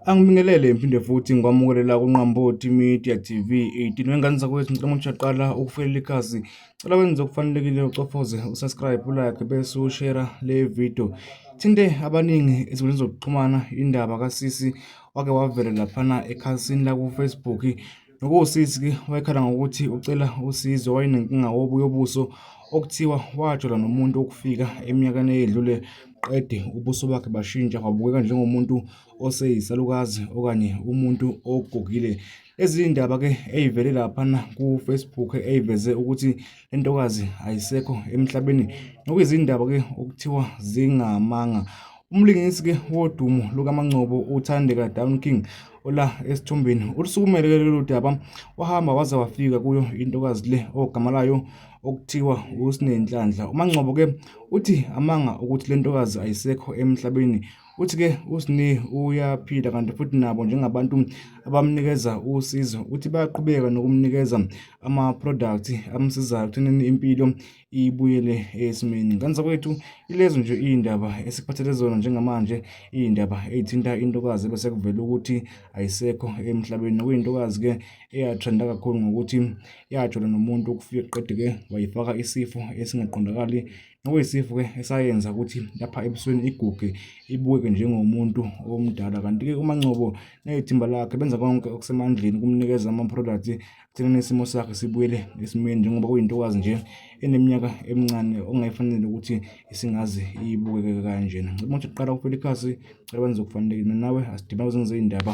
Angibingelele ngiphinde futhi ngikwamukelela kuNqambothi Media TV 18. Wengane zakwethu ngicela ukuthi uyaqala ukufikela ikhasi. Cela wenze okufanelekile ucofoze usubscribe, ulike bese ushare le video. Thinte abaningi ezinkundleni zokuxhumana indaba kasisi wake wavela laphana ekhasini la ku-Facebook. Nokusisi-ke wayekhala ngokuthi ucela usizo, wayenenkinga yobuso okuthiwa wajola nomuntu okufika eminyakeni eyedlule qede ubuso bakhe bashintsha wabukeka njengomuntu oseyisalukazi okanye umuntu ogugile. Lezi ndaba-ke ey'vele laphana ku-Facebook ey'veze ukuthi le ntokazi ayisekho emhlabeni, nokuyizindaba-ke okuthiwa zingamanga. Umlingisi-ke wodumo lukaMangcobo uThandeka Down King ola esithombeni ulusukumele lolu daba, wahamba waze wafika kuyo intokazi le ogama layo okuthiwa uSinenhlanhla. uMangcobo-ke uthi amanga ukuthi le ntokazi ayisekho emhlabeni. Uthi-ke uSine uyaphila kanti futhi nabo njengabantu abamnikeza usizo uthi bayaqhubeka nokumnikeza ama-products amsizayo ekuthenini impilo ibuyele esimeni. Ngane zakwethu, ilezo nje iy'ndaba esikuphathele zona njengamanje, iy'ndaba ey'thinta intokazi bese kuvela ukuthi ayisekho emhlabeni. Okuyintokazi-ke eyathanda kakhulu ngokuthi yajola nomuntu okufike qede-ke wayifaka isifo esingaqondakali, nokuyisifo-ke esayenza ukuthi lapha ebusweni iguge ibukeke njengomuntu omdala. Kanti-ke uMangcobo nethimba lakhe benza konke okusemandleni ukumnikeza ama-products ekuthenini isimo sakhe sibuyele esimeni, njengoba kuyintokazi nje eneminyaka emincane ongayifanele ukuthi isingaze ibukeke kanjena. Ngicela ukuthi uqala ukufika ikhasi, cela wenze okufanelekile nawe asidibane kwezinye izindaba.